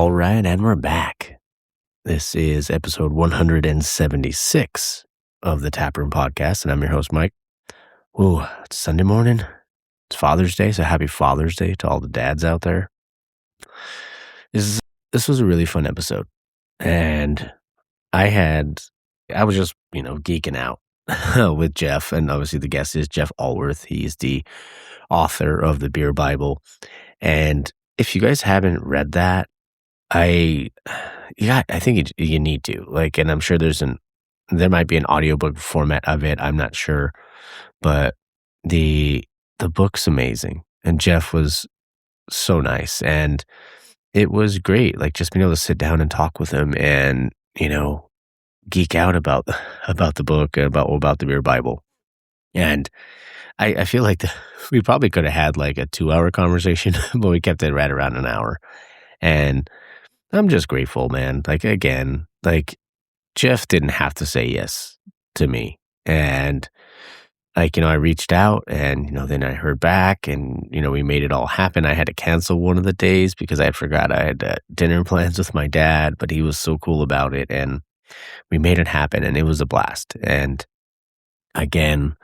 All right, and we're back. This is episode 176 of the Taproom Podcast, and I'm your host, Mike. Ooh, it's Sunday morning. It's Father's Day, so happy Father's Day to all the dads out there. This was a really fun episode, and I was just, geeking out with Jeff, and obviously the guest is Jeff Alworth. He's the author of the Beer Bible, and if you guys haven't read that, I think you need to, and I'm sure there might be an audiobook format of it. I'm not sure, but the book's amazing, and Jeff was so nice, and it was great. Just being able to sit down and talk with him, and geek out about the book and about the Beer Bible, and I feel like we probably could have had a 2-hour conversation, but we kept it right around an hour, and I'm just grateful, man. Jeff didn't have to say yes to me. And, I reached out and, then I heard back and, we made it all happen. I had to cancel one of the days because I forgot I had dinner plans with my dad, but he was so cool about it. And we made it happen and it was a blast. And again,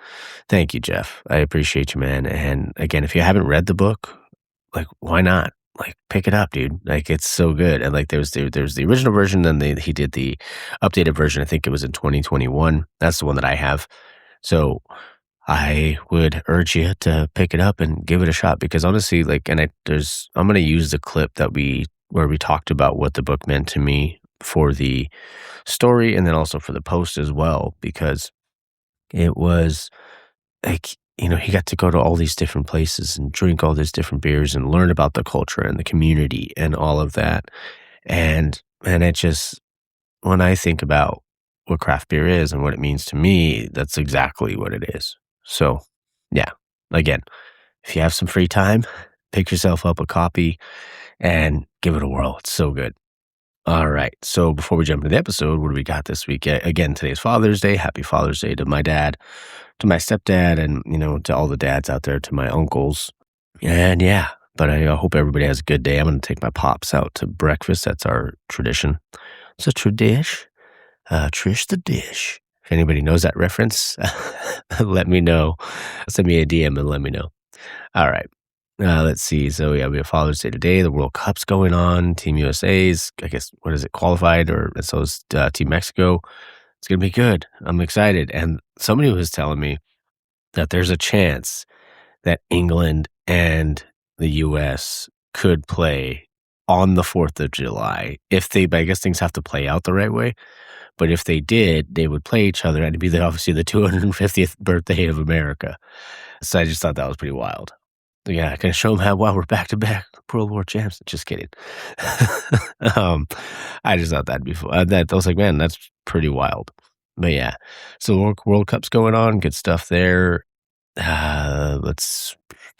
thank you, Jeff. I appreciate you, man. And again, if you haven't read the book, why not? Pick it up, dude. It's so good. And there's the original version, then he did the updated version. I think it was in 2021. That's the one that I have. So I would urge you to pick it up and give it a shot because honestly, I'm going to use the clip where we talked about what the book meant to me for the story and then also for the post as well, because it was he got to go to all these different places and drink all these different beers and learn about the culture and the community and all of that. And it just, when I think about what craft beer is and what it means to me, that's exactly what it is. So yeah, again, if you have some free time, pick yourself up a copy and give it a whirl. It's so good. All right. So before we jump into the episode, what do we got this week? Again, today's Father's Day. Happy Father's Day to my dad, to my stepdad, and, to all the dads out there, to my uncles. And yeah, but I hope everybody has a good day. I'm going to take my pops out to breakfast. That's our tradition. It's a tradish. Trish the dish. If anybody knows that reference, let me know. Send me a DM and let me know. All right. Let's see. So yeah, we have Father's Day today. The World Cup's going on. Team USA's, I guess, qualified, or so is Team Mexico. It's going to be good. I'm excited. And somebody was telling me that there's a chance that England and the U.S. could play on the 4th of July. I guess things have to play out the right way. But if they did, they would play each other. And it'd be obviously the 250th birthday of America. So I just thought that was pretty wild. Yeah, can I show them how we're back-to-back World War champs? Just kidding. I just thought that'd be fun. I was like, man, that's pretty wild. But yeah, so World Cup's going on. Good stuff there. The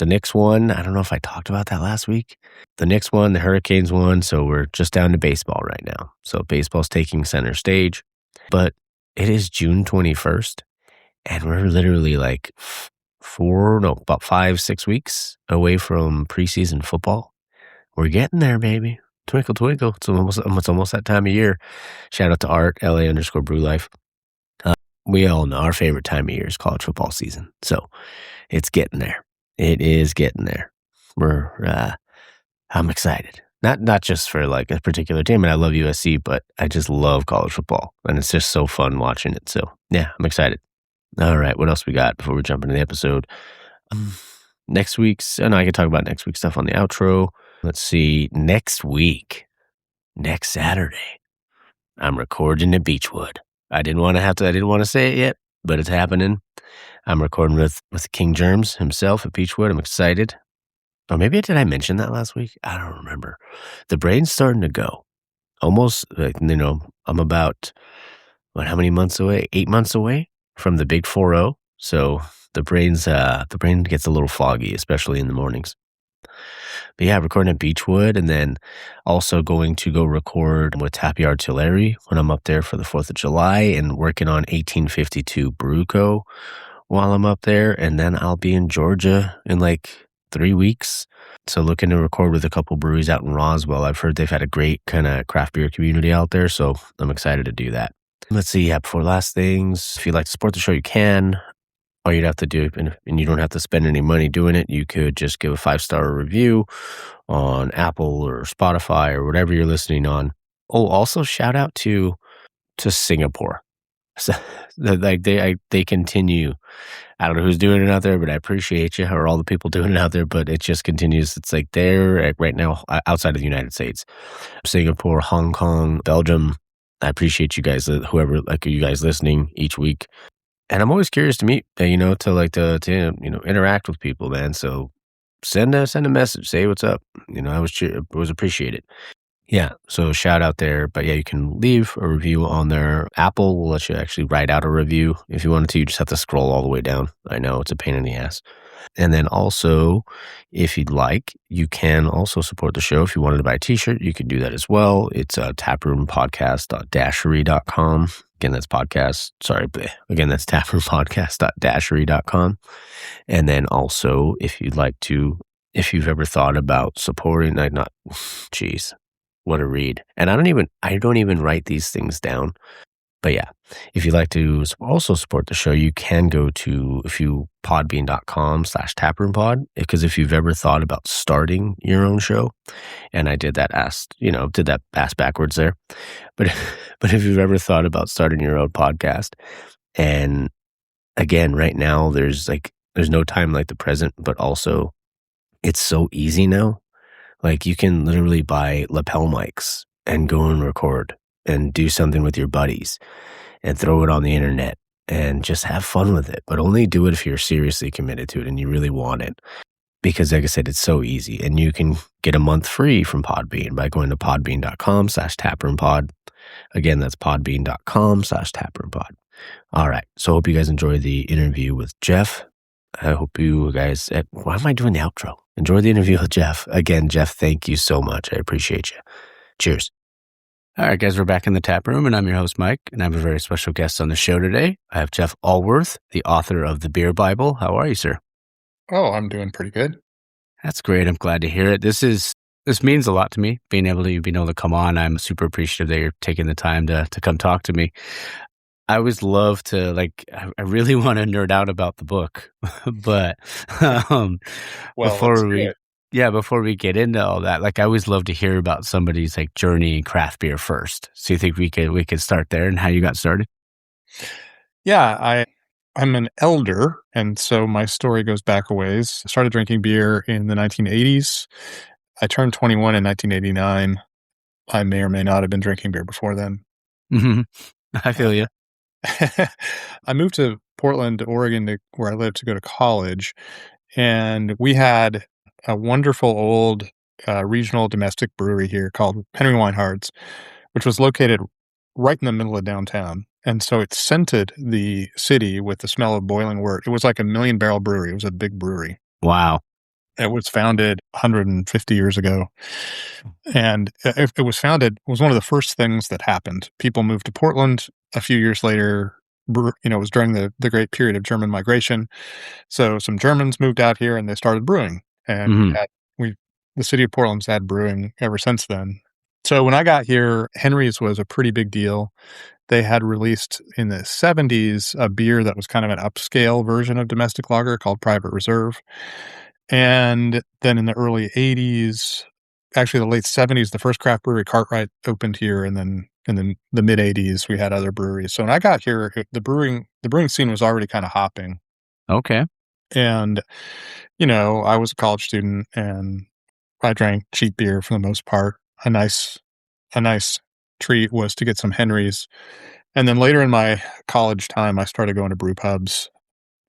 Knicks won. I don't know if I talked about that last week. The Knicks won, the Hurricanes won, so we're just down to baseball right now. So baseball's taking center stage. But it is June 21st, and we're literally about 5-6 weeks away from preseason football. We're getting there, baby. Twinkle, twinkle. It's almost that time of year. Shout out to Art, LA_BrewLife. We all know our favorite time of year is college football season. So it's getting there. It is getting there. I'm excited. Not just for a particular team, and I love USC, but I just love college football, and it's just so fun watching it. So yeah, I'm excited. All right, what else we got before we jump into the episode? I can talk about next week's stuff on the outro. Let's see, next Saturday, I'm recording at Beechwood. I didn't want to say it yet, but it's happening. I'm recording with King Germs himself at Beechwood. I'm excited. Or maybe did I mention that last week? I don't remember. The brain's starting to go. Almost, I'm about, how many months away? 8 months away from the big 4-0. So the brain gets a little foggy, especially in the mornings. But yeah, recording at Beechwood, and then also going to go record with Happy Artillery when I'm up there for the 4th of July, and working on 1852 Brew Co. while I'm up there. And then I'll be in Georgia in 3 weeks. So looking to record with a couple breweries out in Roswell. I've heard they've had a great kind of craft beer community out there, so I'm excited to do that. Let's see, yeah, before last things, if you'd like to support the show, you can. All you'd have to do, and you don't have to spend any money doing it, you could just give a 5-star review on Apple or Spotify or whatever you're listening on. Oh, also shout out to Singapore. So, like they continue. I don't know who's doing it out there, but I appreciate you, or all the people doing it out there. But it just continues. It's like they're right now outside of the United States, Singapore, Hong Kong, Belgium. I appreciate you guys, whoever, like you guys listening each week. And I'm always curious to meet, to interact with people, man. So send a message, say what's up. I always appreciate it. Yeah, so shout out there. But yeah, you can leave a review on there. Apple will let you actually write out a review if you wanted to. You just have to scroll all the way down. I know it's a pain in the ass. And then also, if you'd like, you can also support the show. If you wanted to buy a t-shirt, you can do that as well. It's taproompodcast.dashery.com. Again, that's that's taproompodcast.dashery.com. And then also, if you'd like to, if you've ever thought about supporting, what a read. And I don't even write these things down. But yeah, if you'd like to also support the show, you can go to podbean.com/taproompod, because if you've ever thought about starting your own show, and I did that ass backwards there. But if you've ever thought about starting your own podcast, and again, right now there's no time like the present, but also it's so easy now. Like you can literally buy lapel mics and go and record and do something with your buddies and throw it on the internet and just have fun with it. But only do it if you're seriously committed to it and you really want it. Because like I said, it's so easy. And you can get a month free from Podbean by going to podbean.com/taproompod. Again, that's podbean.com/taproompod. All right. So I hope you guys enjoy the interview with Jeff. I hope you guys, why am I doing the outro? Enjoy the interview with Jeff. Again, Jeff, thank you so much. I appreciate you. Cheers. All right, guys, we're back in the tap room, and I'm your host, Mike, and I have a very special guest on the show today. I have Jeff Alworth, the author of The Beer Bible. How are you, sir? Oh, I'm doing pretty good. That's great. I'm glad to hear it. This means a lot to me, being able to come on. I'm super appreciative that you're taking the time to come talk to me. I always love to, I really want to nerd out about the book, but before we get into all that, I always love to hear about somebody's journey in craft beer first. So you think we could start there and how you got started? Yeah, I'm an elder, and so my story goes back a ways. I started drinking beer in the 1980s. I turned 21 in 1989. I may or may not have been drinking beer before then. Mm-hmm. I feel you. I moved to Portland, Oregon, where I lived, to go to college, and we had a wonderful old regional domestic brewery here called Henry Weinhard's, which was located right in the middle of downtown. And so it scented the city with the smell of boiling wort. It was like a 1,000,000-barrel brewery. It was a big brewery. Wow. It was founded 150 years ago. And it was founded, it was one of the first things that happened. People moved to Portland a few years later. It was during the great period of German migration. So some Germans moved out here and they started brewing. And the city of Portland's had brewing ever since then. So when I got here, Henry's was a pretty big deal. They had released in the 70s a beer that was kind of an upscale version of domestic lager called Private Reserve. And then in the early 80s, actually the late 70s, the first craft brewery, Cartwright, opened here. And then in the mid 80s, we had other breweries. So when I got here, the brewing scene was already kind of hopping. Okay. And, I was a college student and I drank cheap beer for the most part. A nice treat was to get some Henry's. And then later in my college time, I started going to brew pubs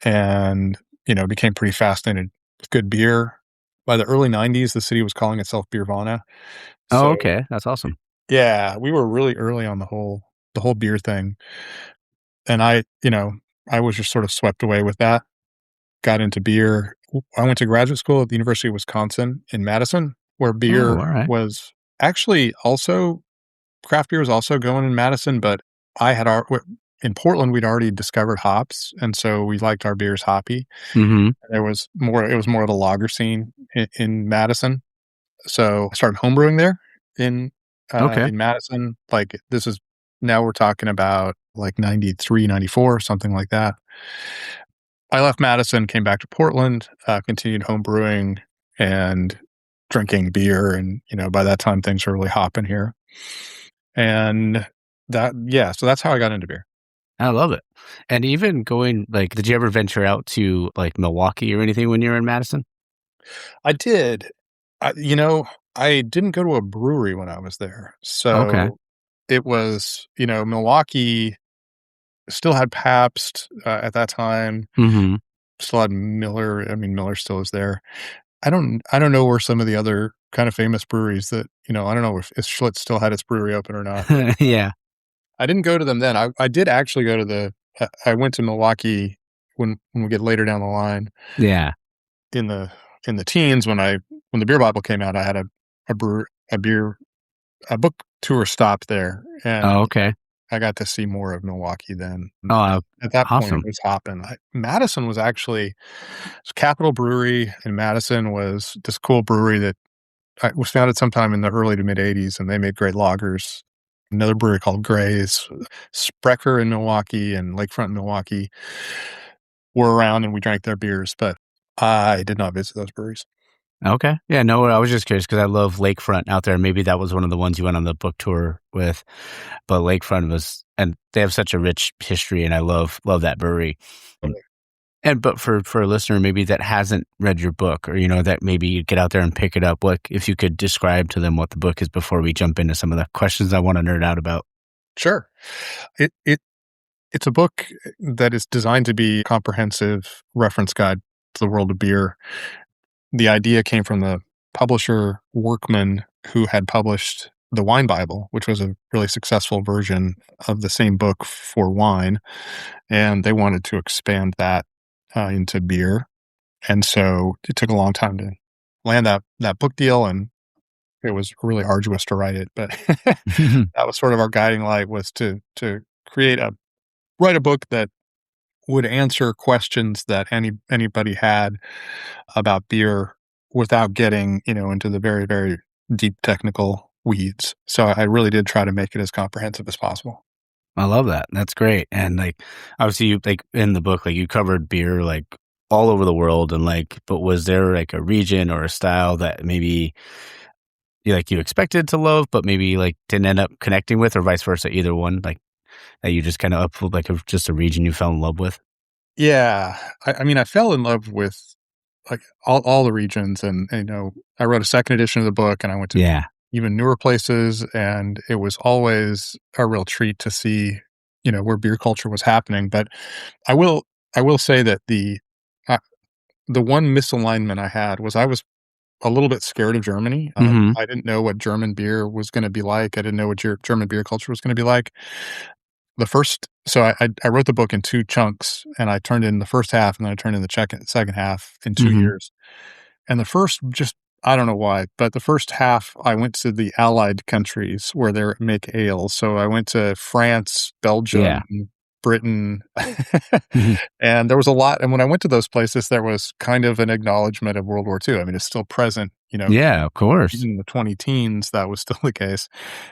and, became pretty fascinated with good beer. By the early 90s, the city was calling itself Beervana. Oh, okay. That's awesome. Yeah, we were really early on the whole beer thing. And I was just sort of swept away with that. Got into beer. I went to graduate school at the University of Wisconsin in Madison, where beer was actually also, craft beer was also going in Madison, but in Portland, we'd already discovered hops, and so we liked our beers hoppy. Mhm. It was more of the lager scene in Madison. So I started homebrewing there in Okay. in Madison. Like this is now we're talking about like 93, 94, something like that. I left Madison, came back to Portland, continued homebrewing and drinking beer, and by that time things were really hopping here. And so that's how I got into beer. I love it. And even going like, did you ever venture out to, like, Milwaukee or anything when you were in Madison? I did. I didn't go to a brewery when I was there. Okay. So it was, Milwaukee still had Pabst at that time, Mhm. still had Miller. I mean, Miller still is there. I don't know where some of the other kind of famous breweries that, I don't know if Schlitz still had its brewery open or not, but Yeah. I didn't go to them then. I did actually go to I went to Milwaukee when we get later down the line Yeah. in the teens when the beer Bible came out. I had a brewer a beer a book tour stop there, Oh, and okay. I got to see more of Milwaukee then. Oh, At that point, it awesome. was hopping. Madison was actually Capital Brewery in Madison was this cool brewery that was founded sometime in the early to mid '80s, and they made great lagers. Another brewery called Gray's, Sprecher in Milwaukee, and Lakefront in Milwaukee were around, and we drank their beers, but I did not visit those breweries. Okay. Yeah, no, I was just curious because I love Lakefront out there. Maybe that was one of the ones you went on the book tour with, but Lakefront was, and they have such a rich history, and I love that brewery. And but for a listener maybe that hasn't read your book, or that maybe you get out there and pick it up, what if you could describe to them what the book is before we jump into some of the questions I want to nerd out about? Sure. It's a book that is designed to be a comprehensive reference guide to the world of beer. The idea came from the publisher Workman, who had published the Wine Bible, which was a really successful version of the same book for wine, and they wanted to expand that into beer. And so it took a long time to land that book deal, and it was really arduous to write it. But that was sort of our guiding light, was to write a book that would answer questions that anybody had about beer without getting, into the very, very deep technical weeds. So I really did try to make it as comprehensive as possible. I love that. That's great. And like, obviously, you like in the book, like you covered beer like all over the world, and like, but was there like a region or a style that maybe you expected to love, but maybe like didn't end up connecting with, or vice versa, either one, like that you just kind of up like just a region you fell in love with? Yeah. I mean, I fell in love with like all the regions, and I wrote a second edition of the book, and I went to Yeah. even newer places, and it was always a real treat to see, where beer culture was happening. But I will I will say that uh, the one misalignment I had was I was a little bit scared of Germany. Hmm. I didn't know what German beer was gonna be like. I didn't know what German beer culture was gonna be like. I wrote the book in 2 chunks, and I turned in the first half, and then I turned in the second half in 2 Hmm. years. And the first just I don't know why, but the first half, I went to the allied countries where they make ales. So I went to France, Yeah. Belgium, Britain, Mhm. and there was a lot, and when I went to those places, there was kind of an acknowledgement of World War II. I mean, it's still present, Yeah, of course. even in the 20 teens, that was still the case.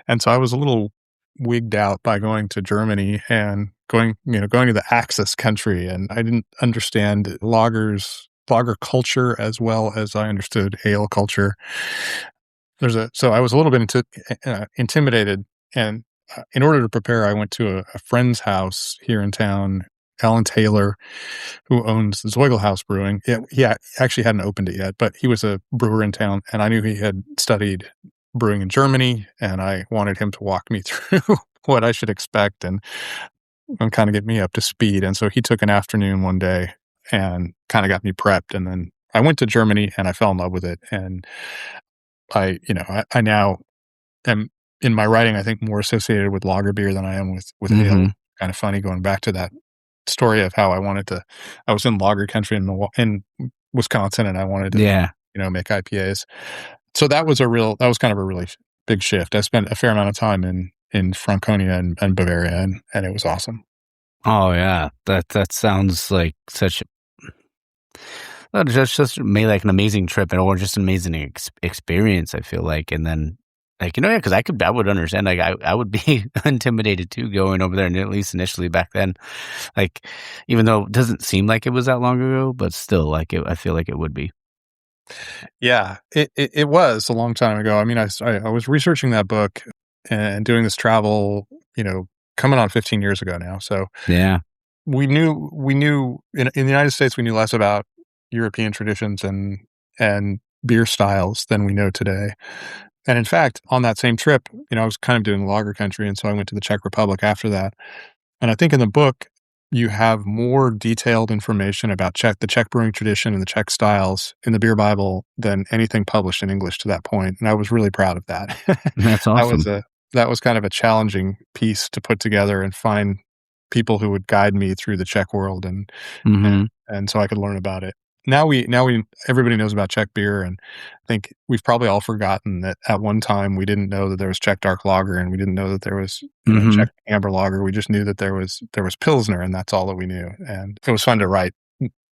And so I was a little wigged out by going to Germany and going to the Axis country, and I didn't understand lager culture as well as I understood ale culture. So I was a little bit intimidated, and in order to prepare, I went to a friend's house here in town, Alan Taylor, who owns Zoigl House Brewing. Actually hadn't opened it yet, but he was a brewer in town, and I knew he had studied brewing in Germany, and I wanted him to walk me through what I should expect and kind of get me up to speed. And so he took an afternoon one day and kind of got me prepped, and then I went to Germany and I fell in love with it. And I now am in my writing, I think, more associated with lager beer than I am with ale. Hmm. Kind of funny going back to that story of how I was in lager country in Wisconsin, and I wanted to, Yeah. make IPAs. So that was kind of a really big shift. I spent a fair amount of time in Franconia and Bavaria, and it was awesome. Oh, yeah. That sounds like such just made, like, an amazing trip and or just an amazing experience, I feel like, and then, like, yeah, because I would understand, like, I would be intimidated too going over there, and at least initially back then, like, even though it doesn't seem like it was that long ago, but still, like, I feel like it would be. Yeah, it was a long time ago. I mean, I was researching that book and doing this travel, you know, coming on 15 years ago now. So Yeah. we knew in the United States we knew less about European traditions and beer styles than we know today. And in fact, on that same trip, I was kind of doing lager country, and so I went to the Czech Republic after that. And I think in the book, you have more detailed information about the Czech brewing tradition and the Czech styles in the beer Bible than anything published in English to that point, and I was really proud of that. That's That was awesome. a that was kind of a challenging piece to put together and find people who would guide me through the Czech world and Mhm. and so I could learn about it. Now we everybody knows about Czech beer, and I think we've probably all forgotten that at one time we didn't know that there was Czech dark lager, and we didn't know that there was, Mhm. Czech amber lager. We just knew that there was Pilsner, and that's all that we knew, and it was fun to write,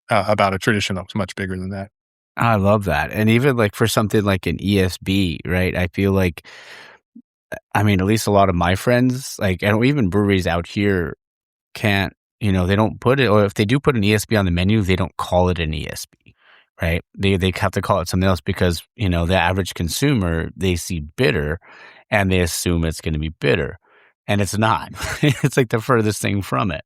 about a tradition that was much bigger than that. I love that, and even, like, for something like an ESB, right, I feel like I mean, at least a lot of my friends, like, and even breweries out here can't, they don't put it, or if they do put an ESB on the menu, they don't call it an ESB, right? They have to call it something else because, the average consumer, they see bitter and they assume it's gonna be bitter, and it's not. It's like the furthest thing from it,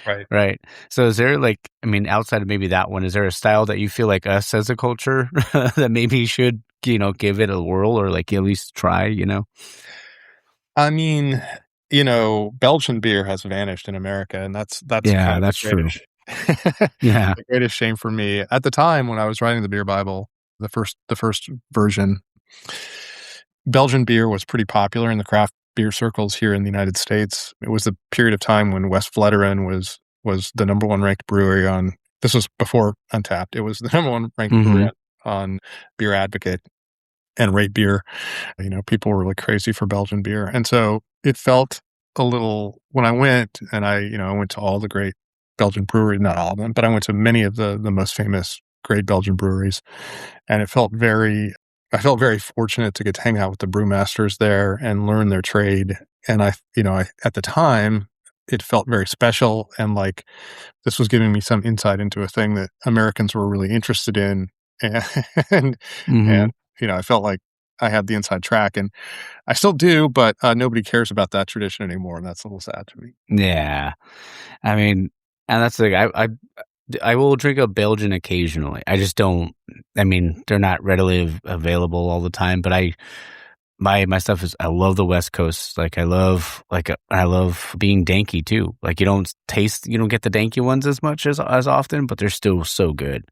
Right. right? So is there, like, I mean, outside of maybe that one, is there a style that you feel like us as a culture that maybe should, give it a whirl or, like, at least try, I mean, Belgian beer has vanished in America, and that's kind Yeah, of the that's true. greatest Yeah. the greatest shame for me. At the time when I was writing the beer Bible, the first version, Belgian beer was pretty popular in the craft beer circles here in the United States. It was the period of time when West Vleteren was the number one ranked brewery on. This was before Untapped. It was the number one ranked brewery Mhm. on Beer Advocate and Rate Beer. People were really crazy for Belgian beer. And so it felt a little when I went and I went to all the great Belgian breweries, not all of them, but I went to many of the most famous great Belgian breweries. And I felt very fortunate to get to hang out with the brewmasters there and learn their trade. And at the time, it felt very special and like this was giving me some insight into a thing that Americans were really interested in. And, and, Mhm. I felt like I had the inside track and I still do, but nobody cares about that tradition anymore. And that's a little sad to me. Yeah. I mean, and that's the thing, I will drink a Belgian occasionally. I just don't, I mean, they're not readily available all the time, but my stuff is I love the West Coast. Like, I love being danky too. Like, you don't get the danky ones as much as often, but they're still so good.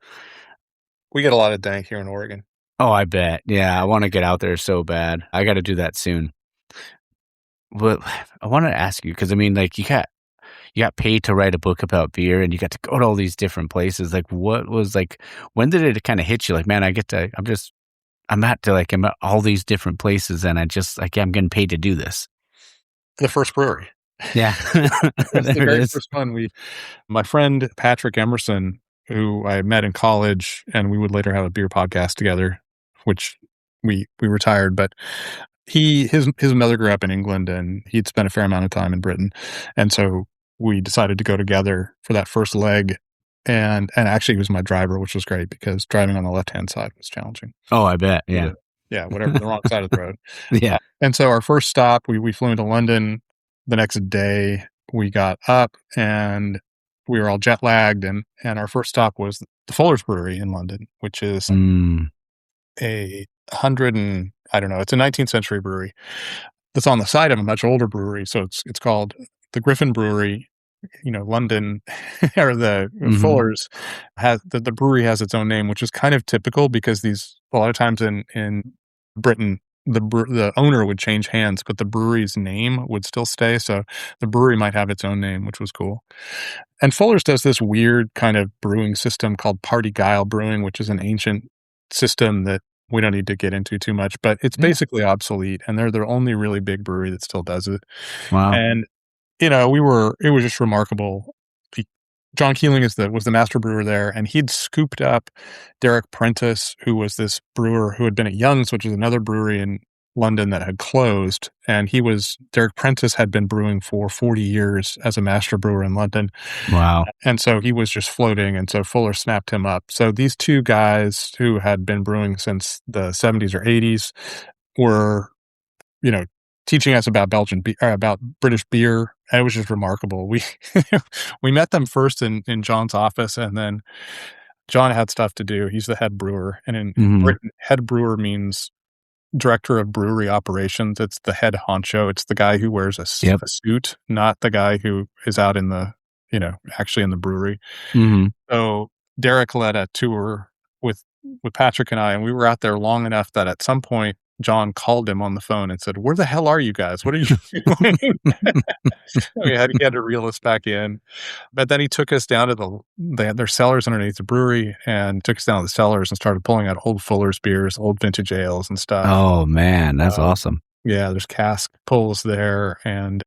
We get a lot of dank here in Oregon. Oh, I bet. Yeah, I wanna get out there so bad. I gotta do that soon. But I wanted to ask you because I mean, like, you got paid to write a book about beer and you got to go to all these different places. Like, when did it kind of hit you? Like, man, I'm at all these different places and I'm getting paid to do this. The first brewery. Yeah. It was the There it very is. first one. My friend Patrick Emerson, who I met in college, and we would later have a beer podcast together, which we retired. But his mother grew up in England, and he'd spent a fair amount of time in Britain, and so we decided to go together for that first leg. And actually, he was my driver, which was great because driving on the left hand side was challenging. Oh, I bet. Or Yeah. whatever, the wrong side of the road. Yeah. And so our first stop, we flew into London. The next day, we got up and we were all jet lagged, and our first stop was the Fuller's Brewery in London, which is Mm. a hundred and I don't know, it's a 19th century brewery that's on the side of a much older brewery. So it's called the Griffin Brewery. London or the Mhm. Fuller's has the brewery has its own name, which is kind of typical because these a lot of times in Britain the owner would change hands, but the brewery's name would still stay. So the brewery might have its own name, which was cool. And Fuller's does this weird kind of brewing system called Party Guile Brewing, which is an ancient system that we don't need to get into too much, but it's Yeah. basically obsolete. And they're the only really big brewery that still does it. Wow. And it was just remarkable John Keeling was the master brewer there, and he'd scooped up Derek Prentice, who was this brewer who had been at Young's, which is another brewery in London that had closed. And Derek Prentice had been brewing for 40 years as a master brewer in London. Wow. And so he was just floating, and so Fuller snapped him up. So these two guys who had been brewing since the 70s or 80s were, you know, teaching us about about British beer. And it was just remarkable. We met them first in John's office, and then John had stuff to do. He's the head brewer, and in Mhm. Britain, head brewer means director of brewery operations. It's the head honcho. It's the guy who wears Yep. a suit, not the guy who is out in the, actually in the brewery. Mhm. So Derek led a tour with Patrick and I, and we were out there long enough that at some point John called him on the phone and said, "Where the hell are you guys? What are you doing?" He had to reel us back in. But then he took us down to they had their cellars underneath the brewery, and took us down to the cellars and started pulling out old Fuller's beers, old vintage ales and stuff. Oh, man, that's Um, awesome. yeah, there's cask pulls there, and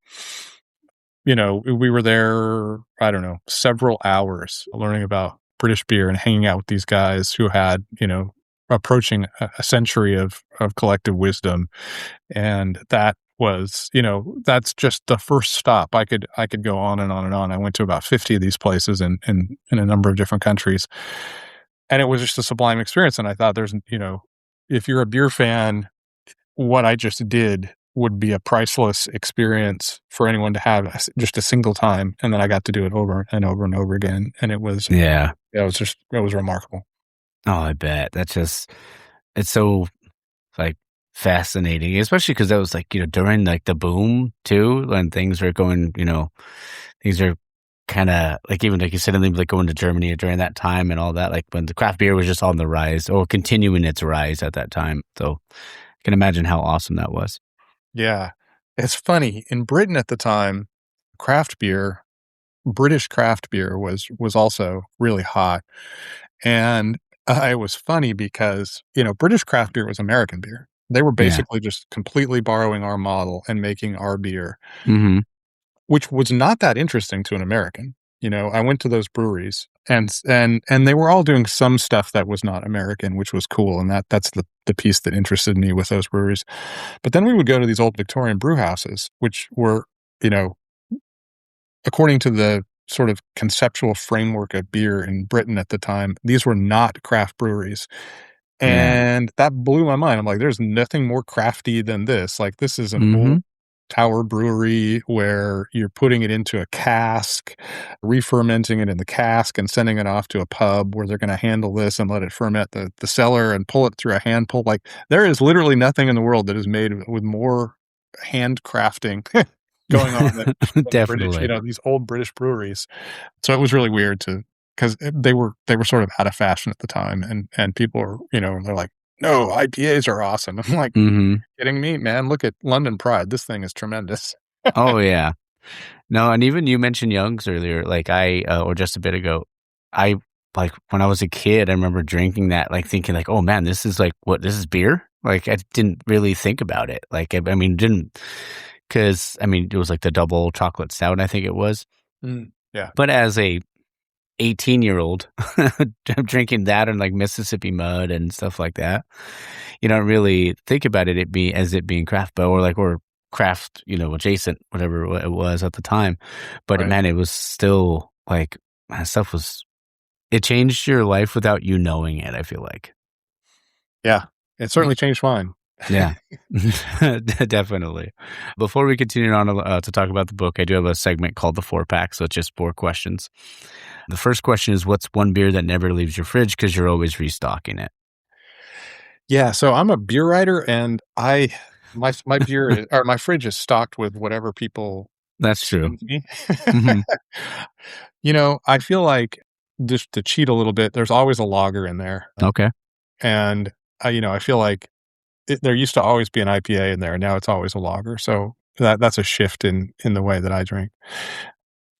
we were there, I don't know, several hours learning about British beer and hanging out with these guys who had, approaching a century of collective wisdom. And that was, that's just the first stop. I could go on and on and on. I went to about 50 of these places in a number of different countries. And it was just a sublime experience. And I thought if you're a beer fan, what I just did would be a priceless experience for anyone to have just a single time. And then I got to do it over and over and over again. And Yeah. it was remarkable. Oh, I bet. It's so, like, fascinating, especially because that was, like, during, like, the boom too, when things are kinda like, even like you said, like, going to Germany during that time and all that, like, when the craft beer was just on the rise or continuing its rise at that time. So, I can imagine how awesome that was. Yeah. It's funny. In Britain at the time, craft beer, British craft beer was also really hot. And it was funny because, British craft beer was American beer. They were Yeah. basically just completely borrowing our model and making our beer, Mhm. which was not that interesting to an American. I went to those breweries, and they were all doing some stuff that was not American, which was cool. And that's the piece that interested me with those breweries. But then we would go to these old Victorian brew houses, which were, you know, according to the sort of conceptual framework of beer in Britain at the time, these were not craft breweries. Yeah. And that blew my mind. I'm like, there's nothing more crafty than this. Like, this is an old Mhm. tower brewery where you're putting it into a cask, re-fermenting it in the cask, and sending it off to a pub where they're going to handle this and let it ferment the cellar and pull it through a hand pull. Like, there is literally nothing in the world that is made with more handcrafting going on than British, Definitely. these old British breweries. So it was really weird because they were sort of out of fashion at the time, and people were, they're like, "No, IPAs are awesome." I'm like, Mhm. "Kidding me, man? Look at London Pride. This thing is tremendous." Oh, yeah. No, and even you mentioned Young's earlier, like, or just a bit ago, I like, when I was a kid, I remember drinking that, like, thinking, like, "Oh, man, this is, like, this is beer?" Like, I didn't really think about it. Like, I mean, didn't because I mean, it was, like, the double chocolate stout, I think it was. Yeah, But as a 18-year-old, drinking that and, like, Mississippi Mud and stuff like that, you don't really think about it being craft or, like, or craft, adjacent, whatever it was at the time. But, right. man, it was still, like, that stuff was it changed your life without you knowing it, I feel like. Yeah, it certainly changed mine. Yeah. Definitely. Before we continue on to talk about the book, I do have a segment called the 4-pack, so it's just 4 questions. The first question is, what's one beer that never leaves your fridge because you're always restocking it? Yeah, so I'm a beer writer, and my beer or my fridge is stocked with whatever people That's true. send me. Mhm. I feel like, just to cheat a little bit, there's always a lager in there, Okay. and I feel like there used to always be an IPA in there, and now it's always a lager. So that's a shift in the way that I drink.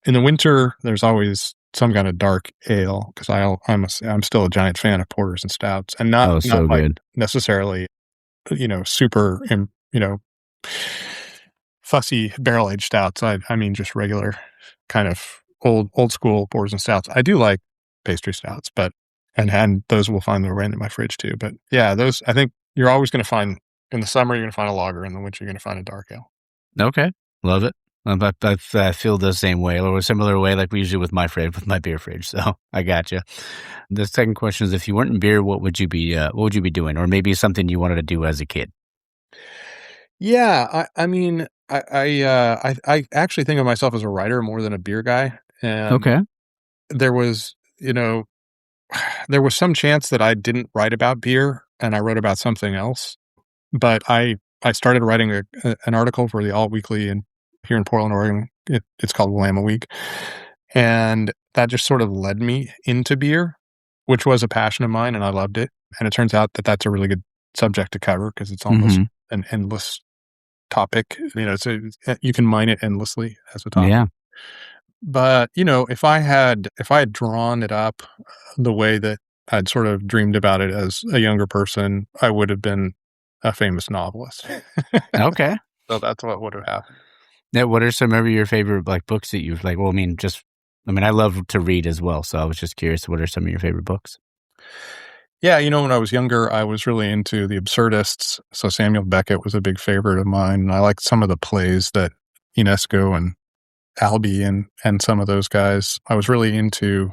In the winter, there's always some kind of dark ale because I'm still a giant fan of porters and stouts, and not Oh, not so like good. necessarily super fussy barrel aged stouts. I mean just regular kind of old school pours and stouts. I do like pastry stouts, but and those will find their way into my fridge too. But yeah, those I think you're always going to find in the summer you're going to find a lager, in the winter you're going to find a dark ale. Okay. Love it. I feel the same way or a similar way like we usually with my fridge, with my beer fridge. So I got you. The second question is, if you weren't in beer, what would you be doing? Or maybe something you wanted to do as a kid? Yeah, I mean, I actually think of myself as a writer more than a beer guy, and Okay. there was, there was some chance that I didn't write about beer and I wrote about something else, but I started writing an article for the Alt Weekly here in Portland, Oregon. It's called Willamette Week, and that just sort of led me into beer, which was a passion of mine, and I loved it. And it turns out that that's a really good subject to cover because it's almost Hmm. an endless topic. So you can mine it endlessly as a topic. Yeah. But, if I had drawn it up the way that I'd sort of dreamed about it as a younger person, I would have been a famous novelist. Okay. So that's what would have happened. Now, what are some of your favorite like books that you've like? Well, I love to read as well. So I was just curious, what are some of your favorite books? Yeah, when I was younger, I was really into the absurdists. So Samuel Beckett was a big favorite of mine. And I liked some of the plays that Ionesco and Albee and some of those guys. I was really into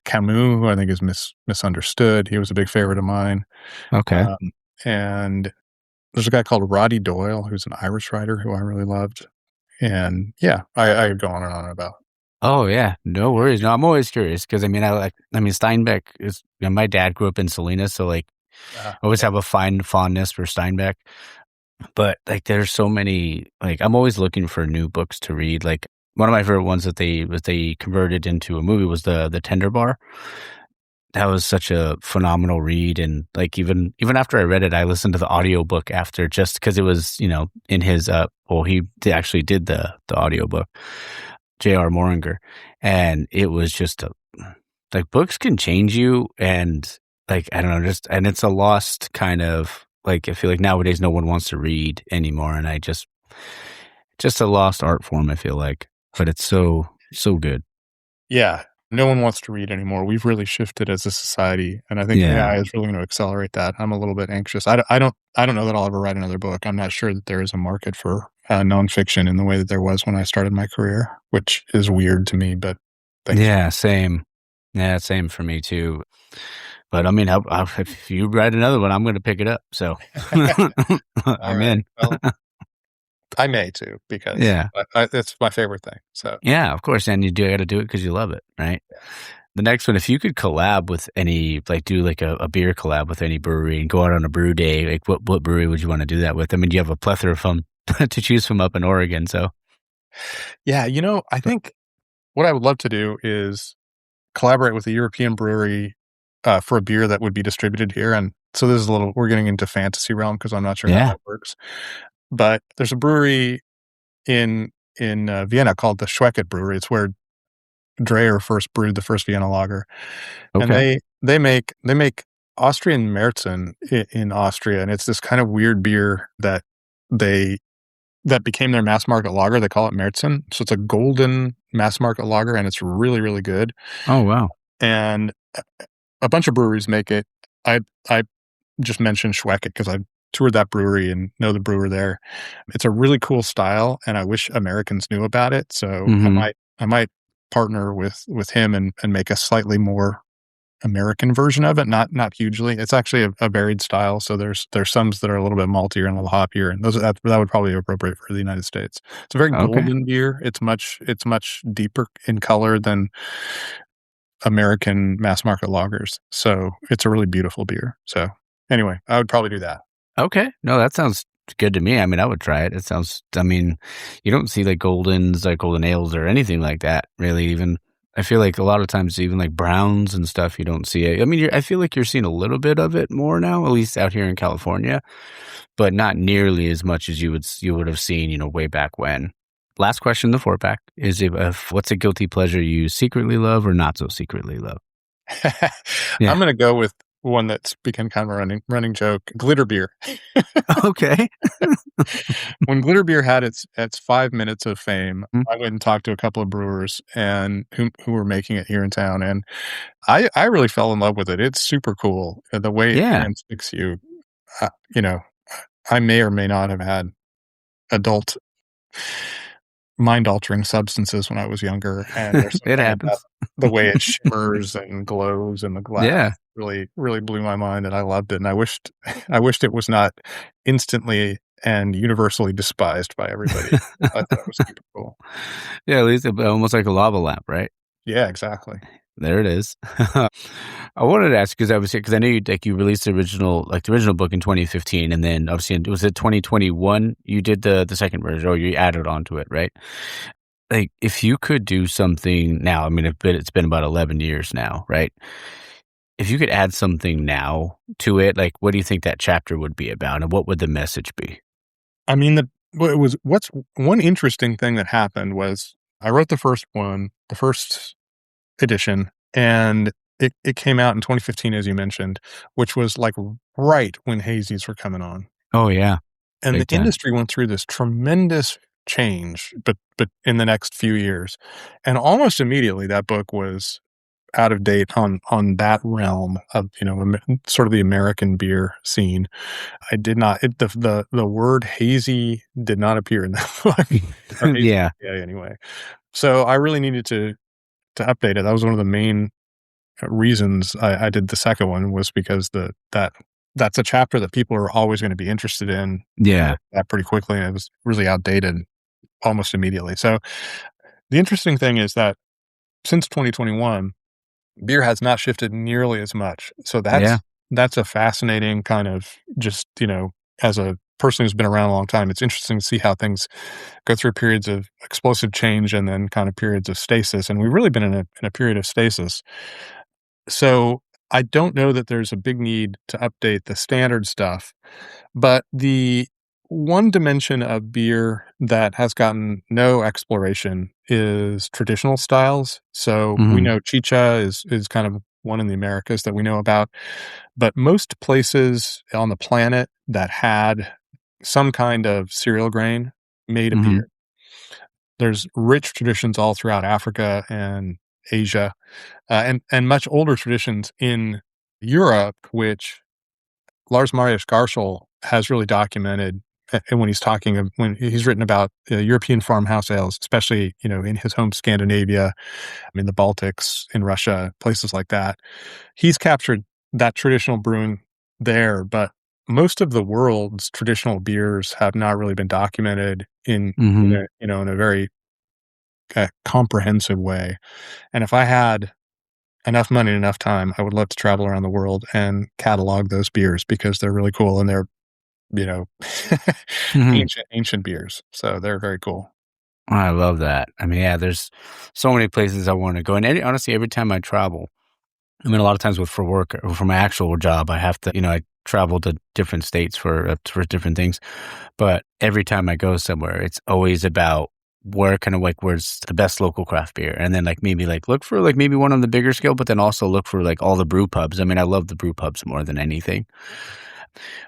Camus, who I think is misunderstood. He was a big favorite of mine. Okay. Um, and there's a guy called Roddy Doyle, who's an Irish writer who I really loved. And yeah, I could go on and on about. Oh yeah, no worries. No, I'm always curious because Steinbeck is. My dad grew up in Salinas, so like I always Yeah. have a fondness for Steinbeck. But like, there's so many. Like, I'm always looking for new books to read. Like, one of my favorite ones that they converted into a movie was the Tender Bar. That was such a phenomenal read, and like even after I read it, I listened to the audiobook after just because it was in his actually did the audiobook, J.R. Moringer, and it was just like books can change you, and like I don't know, and it's a lost kind of like I feel like nowadays no one wants to read anymore, and I just a lost art form. I feel like, but it's so good. Yeah. No one wants to read anymore. We've really shifted as a society, and I think Yeah, AI is really going to accelerate that. I'm a little bit anxious. I don't know that I'll ever write another book. I'm not sure that there is a market for nonfiction in the way that there was when I started my career, which is weird to me, but things. yeah, same. Yeah, same for me too. But if you write another one, I'm going to pick it up. So All I'm right. in. Well, I may too because Yeah. it's my favorite thing. So Yeah, of course. And you got to do it because you love it, right? The next one, if you could collab with any, like do like a beer collab with any brewery and go out on a brew day, like what brewery would you want to do that with? I mean, you have a plethora from to choose from up in Oregon. So yeah, I think what I would love to do is collaborate with a European brewery for a beer that would be distributed here. And so this is we're getting into fantasy realm because I'm not sure how yeah. that works. But there's a brewery in Vienna called the Schweckert Brewery. It's where Dreher first brewed the first Vienna lager, and Okay. they make Austrian Märzen in Austria, and it's this kind of weird beer they that became their mass market lager. They call it Märzen, so it's a golden mass market lager, and it's really really good. Oh, wow. And a bunch of breweries make it. I just mentioned Schweckert because I toured that brewery and know the brewer there. It's a really cool style, and I wish Americans knew about it. So Mm-hmm. I might partner with him and make a slightly more American version of it. Not hugely. It's actually a varied style. So there's some that are a little bit maltier and a little hoppier, and that would probably be appropriate for the United States. It's a very Okay. golden beer. It's much deeper in color than American mass market lagers. So it's a really beautiful beer. So anyway, I would probably do that. Okay. No, that sounds good to me. I mean, I would try it. You don't see like Goldens, like Golden Ales or anything like that, really. Even, I feel like a lot of times, even like Browns and stuff, you don't see it. I mean, I feel like you're seeing a little bit of it more now, at least out here in California, but not nearly as much as you would have seen, way back when. Last question, the 4-pack is if what's a guilty pleasure you secretly love or not so secretly love? Yeah. I'm going to go one that's become kind of a running joke, glitter beer. Okay. When glitter beer had its 5 minutes of fame, Mm, I went and talked to a couple of brewers and who were making it here in town, and I really fell in love with it. It's super cool, the way it yeah. transfixes you. You know, I may or may not have had adult mind-altering substances when I was younger, and there's It something about happens. the way it shimmers and glows in the glass Yeah. really, really blew my mind, and I loved it, and I wished I wished it was not instantly and universally despised by everybody. I thought it was super cool. Yeah, at least almost like a lava lamp, right? Yeah, exactly. There it is. I wanted to ask because I know you released the original book in 2015, and then obviously was it 2021 you did the second version, or you added on to it, right? Like, if you could do something now, I mean, it's been about 11 years now, right? If you could add something now to it, like, what do you think that chapter would be about, and what would the message be? I mean, what's one interesting thing that happened was I wrote the first edition, and it came out in 2015, as you mentioned, which was, like, right when hazies were coming on. Oh, yeah. And the Big time. industry went through this tremendous change, but in the next few years, and almost immediately, that book was out of date on that realm of, sort of the American beer scene. I did not the word hazy did not appear in that book, or hazy Yeah. IPA anyway. So, I really needed to update it. That was one of the main reasons I did the second one, was because that's a chapter that people are always gonna be interested in, Yeah. that pretty quickly, and it was really outdated almost immediately. So, the interesting thing is that since 2021, beer has not shifted nearly as much. So Yeah. that's a fascinating kind of just, as a person who's been around a long time, it's interesting to see how things go through periods of explosive change and then kind of periods of stasis. And we've really been in a period of stasis. So I don't know that there's a big need to update the standard stuff, but the one dimension of beer that has gotten no exploration is traditional styles. So we Mhm. know chicha is kind of one in the Americas that we know about, but most places on the planet that had some kind of cereal grain made a Mhm. beer. There's rich traditions all throughout Africa and Asia, and much older traditions in Europe, which Lars Marius Garshol has really documented, and when he's written about European farmhouse ales, especially in his home Scandinavia, I mean the Baltics, in Russia, places like that. He's captured that traditional brewing there, but most of the world's traditional beers have not really been documented in Mhm. a very comprehensive way. And if I had enough money and enough time, I would love to travel around the world and catalog those beers because they're really cool and they're, you know, Mhm. ancient beers. So they're very cool. I love that. I mean, yeah, there's so many places I wanna go, and honestly, every time I travel, I mean, a lot of times for work or for my actual job, I have to, I travel to different states for different things. But every time I go somewhere, it's always about where's the best local craft beer, and then maybe look for maybe one on the bigger scale, but then also look for all the brew pubs. I mean, I love the brew pubs more than anything,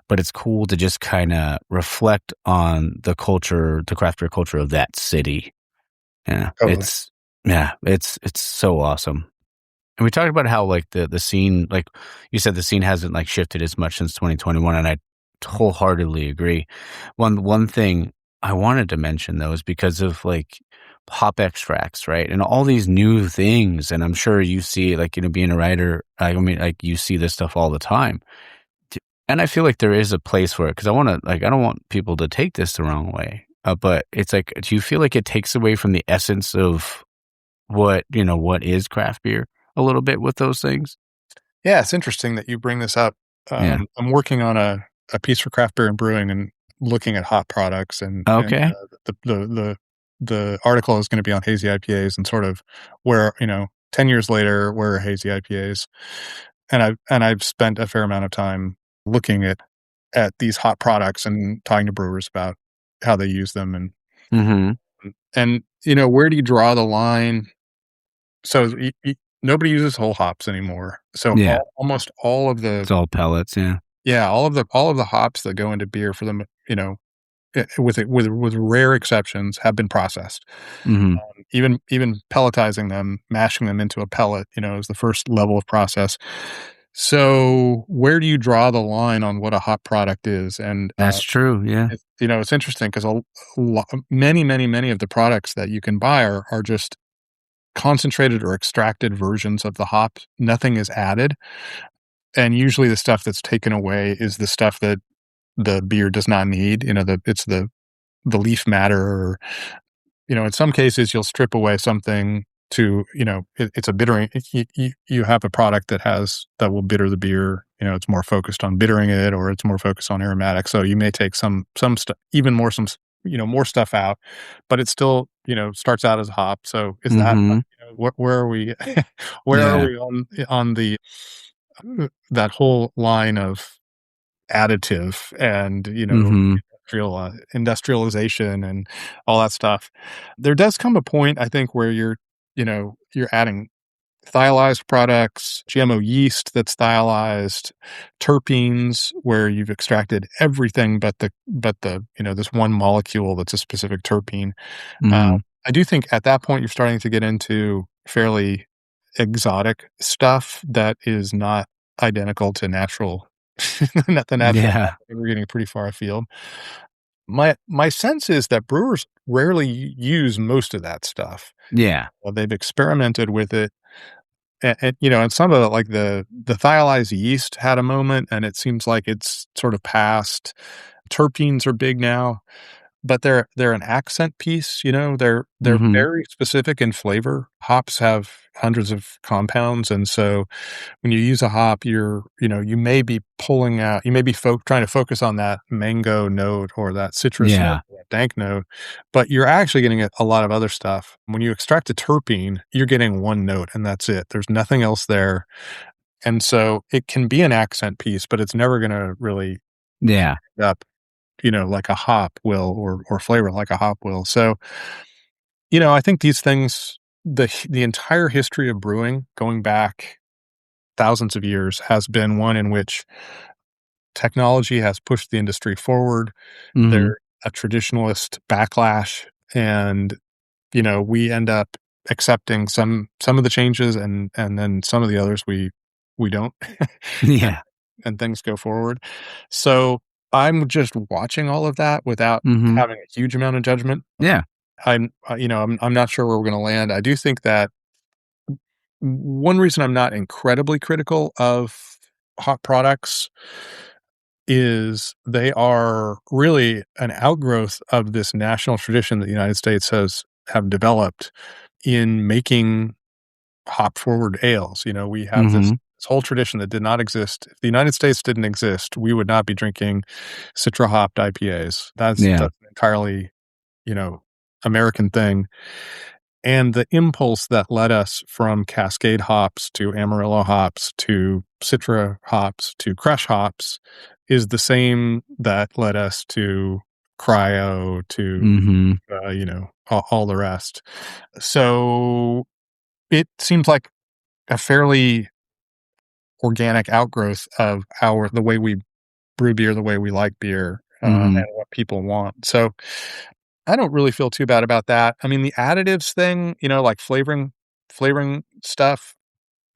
but it's cool to just kind of reflect on the culture, the craft beer culture of that city. Yeah, Totally. it's so awesome. And we talked about how the scene, like you said, the scene hasn't shifted as much since 2021, and I wholeheartedly agree. One thing I wanted to mention though is because of hop extracts, right? And all these new things, and I'm sure you see being a writer, I mean you see this stuff all the time. And I feel like there is a place for it because I don't want people to take this the wrong way. But it's do you feel like it takes away from the essence of what is craft beer a little bit with those things? Yeah, it's interesting that you bring this up. Yeah. I'm working on a piece for craft beer and brewing and looking at hot products, and Okay. the article is going to be on hazy IPAs and sort of where 10 years later, where are hazy IPAs? And I've spent a fair amount of time looking at these hot products and talking to brewers about how they use them, Mhm. and where do you draw the line? So nobody uses whole hops anymore. So Yeah. almost all of the It's all pellets, yeah. yeah, all of the hops that go into beer for them, with rare exceptions, have been processed. Mhm. Even pelletizing them, mashing them into a pellet, is the first level of process. So, where do you draw the line on what a hop product is? And, That's true, yeah. it's interesting 'cause many, many, many of the products that you can buy are just concentrated or extracted versions of the hop. Nothing is added, and usually the stuff that's taken away is the stuff that the beer does not need, it's the leaf matter or in some cases, you'll strip away something to, it's a bittering. You have a product that will bitter the beer. It's more focused on bittering it, or it's more focused on aromatic. So you may take some stuff, even more more stuff out, but it still starts out as hop. So is that Mhm. where are we? Where are Yeah. we on the that whole line of additive and Mhm. industrialization and all that stuff. There does come a point, I think, where you're adding stylized products, GMO yeast that's stylized, terpenes where you've extracted everything but the this one molecule that's a specific terpene. uh, Mhm. I do think at that point you're starting to get into fairly exotic stuff that is not identical to natural not the natural hop. Yeah. I think we're getting pretty far afield. My sense is that brewers rarely use most of that stuff. Yeah. Well, they've experimented with it, and some of it, like the thiolized yeast, had a moment, and it seems like it's sort of past. Terpenes are big now, but they're an accent piece. They're Mhm. very specific in flavor. Hops have hundreds of compounds, and so when you use a hop, you may be trying to focus on that mango note or that citrus note, Yeah. or that dank note, but you're actually getting a lot of other stuff. When you extract a terpene, you're getting one note and that's it. There's nothing else there. And so it can be an accent piece, but it's never going to really Yeah. end up, like a hop will or flavor like a hop will. So, I think these things, the entire history of brewing going back thousands of years has been one in which technology has pushed the industry forward. Mhm. There's a traditionalist backlash, and we end up accepting some of the changes, and then some of the others we don't, and Yeah. and things go forward. So I'm just watching all of that without Mhm. having a huge amount of judgment. Yeah. I'm not sure where we're going to land. I do think that one reason I'm not incredibly critical of hot products is they are really an outgrowth of this national tradition that the United States have developed in making hop forward ales. We have Mhm. this whole tradition that did not exist. If the United States didn't exist, we would not be drinking citra hopped IPAs. Yeah. That's an entirely, you know, American thing. And the impulse that led us from Cascade hops to Amarillo hops to Citra hops to Crush hops is the same that led us to Cryo to, Mhm. all the rest. So it seems like a fairly organic outgrowth of the way we brew beer, the way we like beer, and Mhm. what people want. So I don't really feel too bad about that. I mean, the additives thing, like flavoring stuff,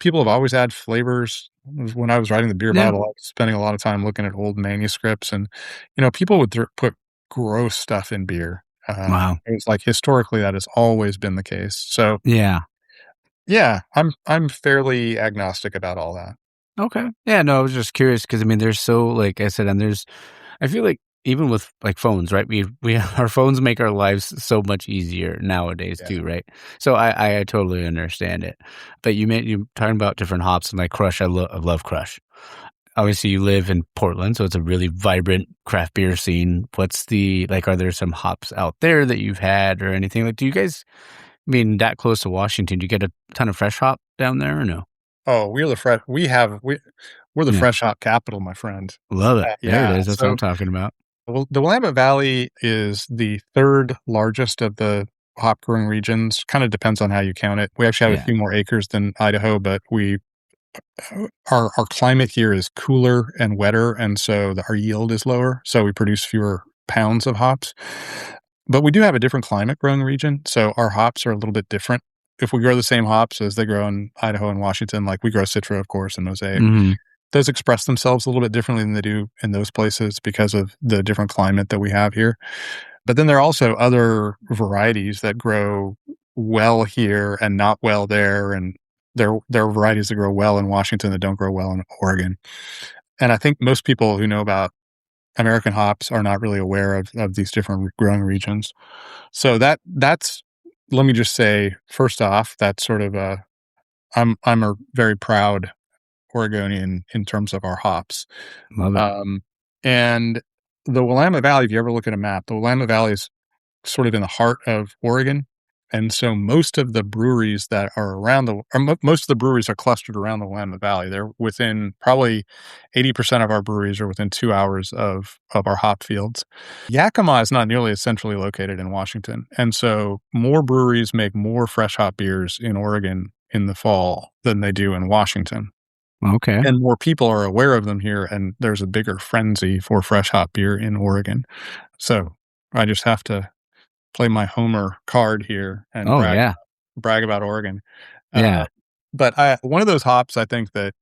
people have always had flavors. When I was writing the beer Yeah. Bible, I was spending a lot of time looking at old manuscripts, and people would put gross stuff in beer. Wow. It was like historically that has always been the case. So Yeah. yeah, I'm fairly agnostic about all that. Okay. Yeah, no, I was just curious because I mean, there's so like I said, and there's I feel like even with like phones, right? We our phones make our lives so much easier nowadays Yeah. too, right? So I totally understand it. But you talking about different hops and like Crush. I love Crush. Obviously, you live in Portland, so it's a really vibrant craft beer scene. What's the like? Are there some hops out there that you've had or anything? Like, do you guys I mean that close to Washington? Do you get a ton of fresh hop down there or no? Oh, we're the Yeah, fresh hop capital, my friend. love it. There it Yeah. is. That's what I'm So talking about. well, the Willamette Valley is the third largest of the hop growing regions. Kind of depends on how you count it. We actually have a Yeah. few more acres than Idaho, but our climate here is cooler and wetter, and so our yield is lower. So we produce fewer pounds of hops. But we do have a different climate growing region, so our hops are a little bit different. If we grow the same hops as they grow in Idaho and Washington, like we grow Citra, of course, and Mosaic, Mhm. those express themselves a little bit differently than they do in those places because of the different climate that we have here. But then there are also other varieties that grow well here and not well there, and there are varieties that grow well in Washington that don't grow well in Oregon. And I think most people who know about American hops are not really aware of these different growing regions. So that's let me just say, first off, that's sort of I'm a very proud Oregonian in terms of our hops. Love it. Um, and the Willamette Valley, if you ever look at a map, the Willamette Valley is sort of in the heart of Oregon. And so most of the breweries that are around most of the breweries are clustered around the Willamette Valley. They're within probably 80% of our breweries are within 2 hours of our hop fields. Yakima is not nearly as centrally located in Washington. And so more breweries make more fresh hop beers in Oregon in the fall than they do in Washington. Okay. And more people are aware of them here, and there's a bigger frenzy for fresh hop beer in Oregon. So I just have to play my Homer card here and Oh, yeah. brag about Oregon. Uh, Yeah. but one of those hops I think that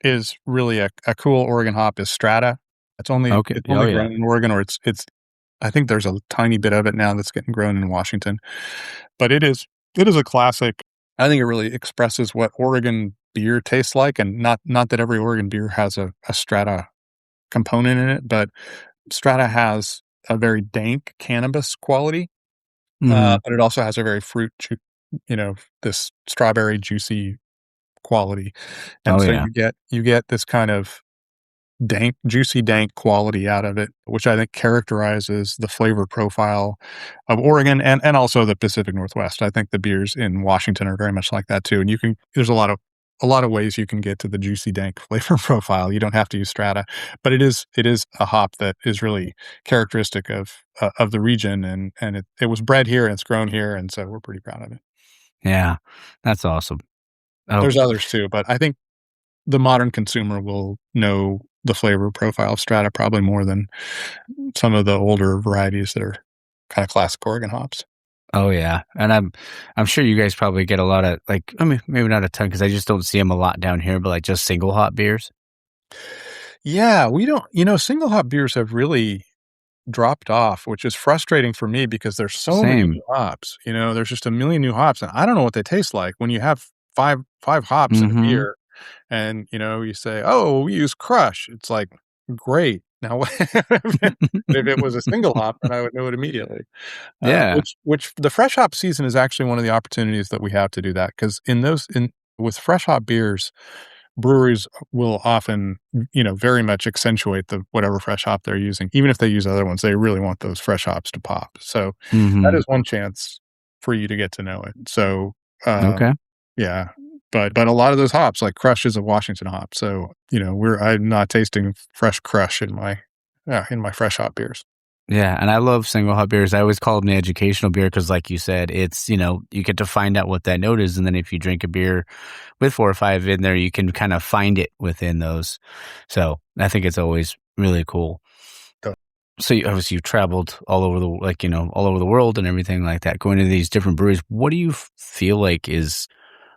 is really a cool Oregon hop is Strata. Okay. It's Oh, only yeah. grown in Oregon, or it's I think there's a tiny bit of it now that's getting grown in Washington. But it is a classic. I think it really expresses what Oregon beer tastes like, and not that every Oregon beer has a Strata component in it, but Strata has a very dank cannabis quality. Mhm. But it also has a very this strawberry juicy quality, and Oh, so yeah. you get this kind of dank, juicy, dank quality out of it, which I think characterizes the flavor profile of Oregon and also the Pacific Northwest. I think the beers in Washington are very much like that too, and there's a lot of ways you can get to the juicy, dank flavor profile. You don't have to use Strata, but it is a hop that is really characteristic of the region, and it was bred here and it's grown here, and so we're pretty proud of it. Yeah. That's awesome. Oh, There's others too, but I think the modern consumer will know the flavor profile of Strata probably more than some of the older varieties that are kind of classic Oregon hops. oh, yeah. And I'm sure you guys probably get a lot of, like, I mean, maybe not a ton because I just don't see them a lot down here, but, like, just single hop beers? Yeah, we don't, single hop beers have really dropped off, which is frustrating for me because there's so many Same. new hops. There's just a million new hops, and I don't know what they taste like when you have five hops in a Mhm. beer, and you say, "Oh, we use Crush." It's like, great. Now, if it was a single hop, then I would know it immediately. Yeah. Which the fresh hop season is actually one of the opportunities that we have to do that because in with fresh hop beers, breweries will often, very much accentuate the whatever fresh hop they're using. Even if they use other ones, they really want those fresh hops to pop. So that Mhm. is one chance for you to get to know it. So, um, Okay. yeah, but a lot of those hops, like Crush is a Washington hop. So, I'm not tasting fresh Crush in my fresh hop beers. Yeah, and I love single hop beers. I always call them the educational beer because, like you said, it's, you get to find out what that note is, and then if you drink a beer with 4 or 5 in there, you can kinda find it within those. So, I think it's always really cool. So So, obviously, you've traveled all over all over the world and everything like that, going to these different breweries. What do you feel like is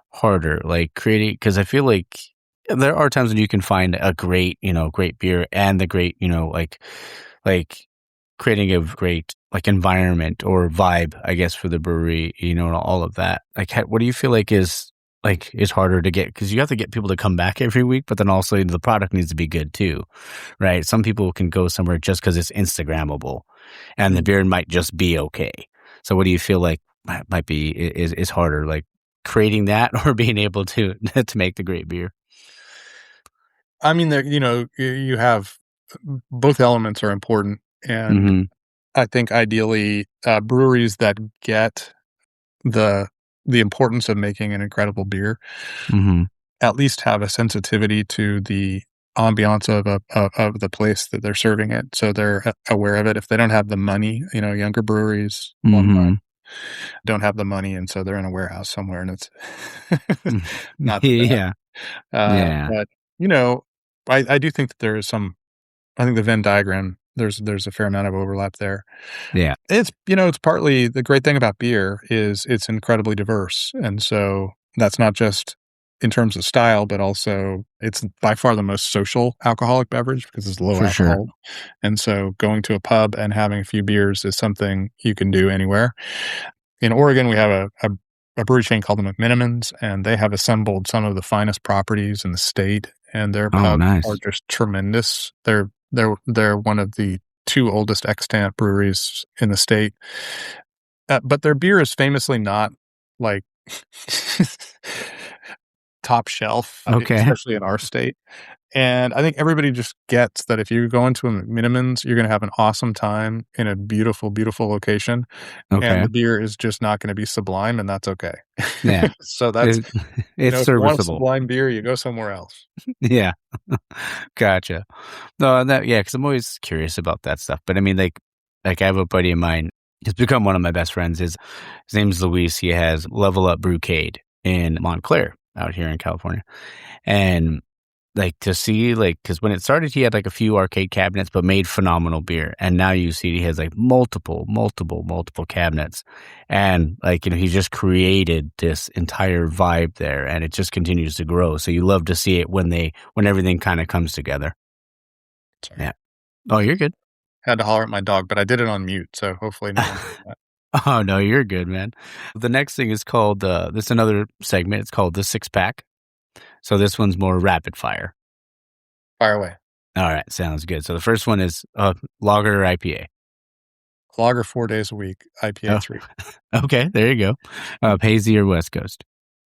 harder, like, creating? Because I feel like there are times when you can find a great, great beer and the great, like creating a great, like, environment or vibe, I guess, for the brewery, and all of that. Like, what do you feel like is harder to get? Because you have to get people to come back every week, but then also the product needs to be good too, right? Some people can go somewhere just because it's Instagrammable, and the mm. beer might just be okay. So, what do you feel like might be is harder, like creating that or being able to to make the great beer? I mean, you have both elements are important, and Hmm. I think ideally, breweries that get the the importance of making an incredible beer Hmm. at least have a sensitivity to the ambiance of the place that they're serving it, so they're aware of it. If they don't have the money, younger breweries, a lot of Hmm. time. don't have the money, and so they're in a warehouse somewhere, and it's Mm. not the best. Yeah. Yeah. But, you know, I do think that there is some I think the Venn diagram, there's a fair amount of overlap there. Yeah. It's partly the great thing about beer is it's incredibly diverse, and so that's not just in terms of style, but also it's by far the most social alcoholic beverage because it's low For sure. alcohol, and so going to a pub and having a few beers is something you can do anywhere. In Oregon, we have a brewery chain called the McMinimans, and they have assembled some of the finest properties in the state, and their Oh, pubs are nice. just tremendous. They're one of the 2 oldest extant breweries in the state, but their beer is famously not, like, top shelf, Okay. especially in our state, and I think everybody just gets that if you go into a McMinimans, you're gonna have an awesome time in a beautiful, beautiful location, and Okay. the beer is just not gonna be sublime, and that's okay. Yeah. So that's It it's if you want a serviceable. sublime beer, you go somewhere else. Yeah. Gotcha. No, and that, yeah, because 'cause I'm always curious about that stuff, but I mean, I have a buddy of mine, he's become one of my best friends, his name is Luis, he has Level Up Brewcade in Montclair out here in California, and, to see, because when it started, he had, a few arcade cabinets, but made phenomenal beer, and now you see he has, multiple, multiple, multiple cabinets, and, he's just created this entire vibe there, and it just continues to grow, so you love to see it when everything kinda comes together. Sorry. Yeah. Oh, you're good. Had to holler at my dog, but I did it on mute, so hopefully no one heard that. Oh, no, you're good, man. The next thing is called, this is another segment, it's called the Six Pack. So this one's more rapid fire. Fire away. Alright, sounds good. So the first one is, lager or IPA? Lager 4 days a week, IPA Oh, 3. okay, there you go. Hazy or West Coast?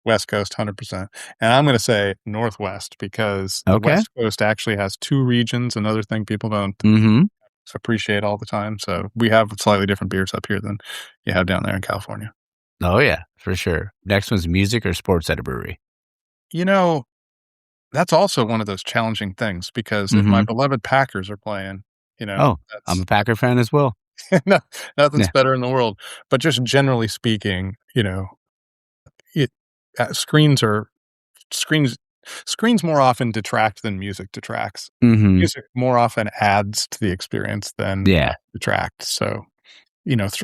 West Coast, 100%. And I'm gonna say Northwest because the Okay. West Coast actually has 2 regions, another thing people don't Mhm. appreciate all the time, so we have slightly different beers up here than you have down there in California. Oh, yeah, for sure. Next one's music or sports at a brewery? You know, that's also one of those challenging things because if my Mhm. beloved Packers are playing, Oh, I'm that's a Packer fan as well. no nothing's Yeah. better in the world, but just generally speaking, it screens are screens screens more often detract than music detracts. Mhm. Music more often adds to the experience than, Yeah. detracts, so,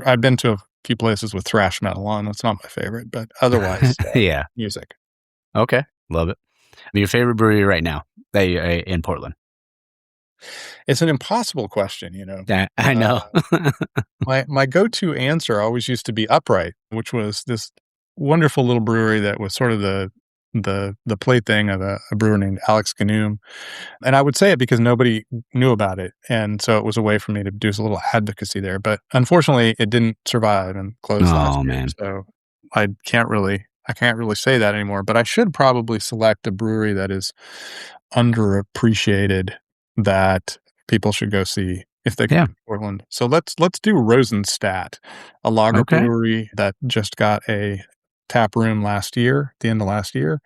I've been to a few places with thrash metal on, it's not my favorite, but otherwise, Yeah. music. Okay, love it. Your favorite brewery right now that you in Portland? It's an impossible question, Yeah, I Uh, know. my go-to answer always used to be Upright, which was this wonderful little brewery that was sort of the plaything of a brewer named Alex Ganoom, and I would say it because nobody knew about it, and so it was a way for me to do a little advocacy there, but unfortunately, it didn't survive and closed last Oh, year, man. so I can't really say that anymore, but I should probably select a brewery that is underappreciated that people should go see if they come Yeah, to Portland. So let's do Rosenstadt, a lager okay. brewery that just got a tap room last year, the end of last year,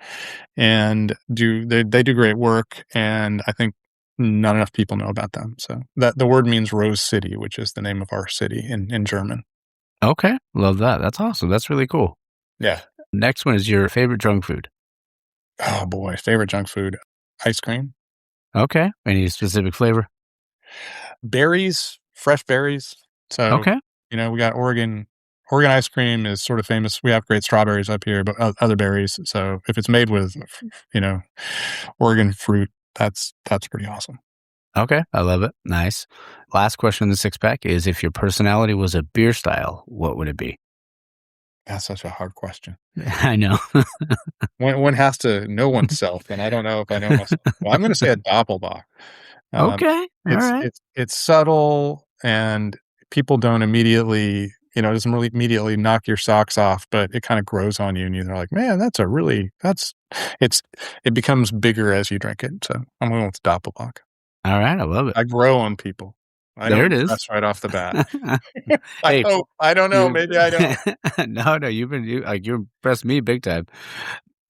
and they do great work, and I think not enough people know about them. So that the word means Rose City, which is the name of our city in German. Okay, love that. That's awesome. That's really cool. Yeah. Next one is your favorite junk food. Oh boy, favorite junk food, ice cream, Okay. Any specific flavor? berries, fresh berries. So Okay. we got Oregon ice cream is sort of famous. We have great strawberries up here, but other berries. So if it's made with, you know, Oregon fruit, that's pretty awesome. Okay. I love it. Nice. Last question in the six pack is if your personality was a beer style, what would it be? That's such a hard question. I know. One has to know oneself, and I don't know if I know myself. Well, I'm going to say a doppelbock. Um, Okay. All it's right. it's it's subtle, and people don't immediately, it doesn't really immediately knock your socks off, but it kind of grows on you, and you're like, man, it's it becomes bigger as you drink it. So I'm going with doppelbock. All right. I love it. I grow on people. I There don't it is. impress right off the bat. I Hey, hope. I don't know. you Maybe I don't. no, you impressed me big time.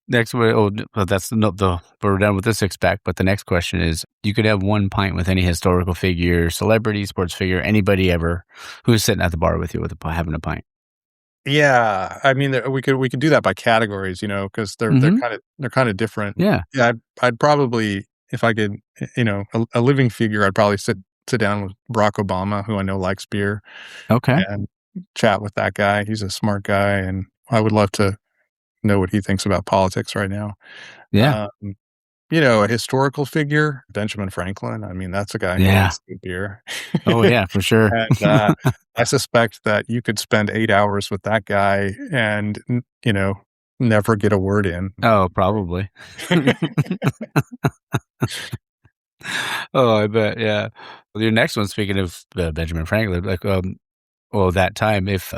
Next one, well, that's not we're done with the six pack. But the next question is, you could have one pint with any historical figure, celebrity, sports figure, anybody ever who's sitting at the bar with you having a pint. Yeah, I mean, we could do that by categories, because Mhm. they're kinda different. Yeah. Yeah, I'd probably, if I could, a living figure, I'd probably sit down with Barack Obama, who I know likes beer, Okay. and chat with that guy. He's a smart guy, and I would love to know what he thinks about politics right now. Yeah. Um, a historical figure, Benjamin Franklin, I mean, that's a guy who Yeah. likes good beer. Oh, yeah, for sure. And, I suspect that you could spend 8 hours with that guy and, never get a word in. Oh, probably. Oh, I bet, yeah. Well, your next one, speaking of, Benjamin Franklin, like, well, that time, if,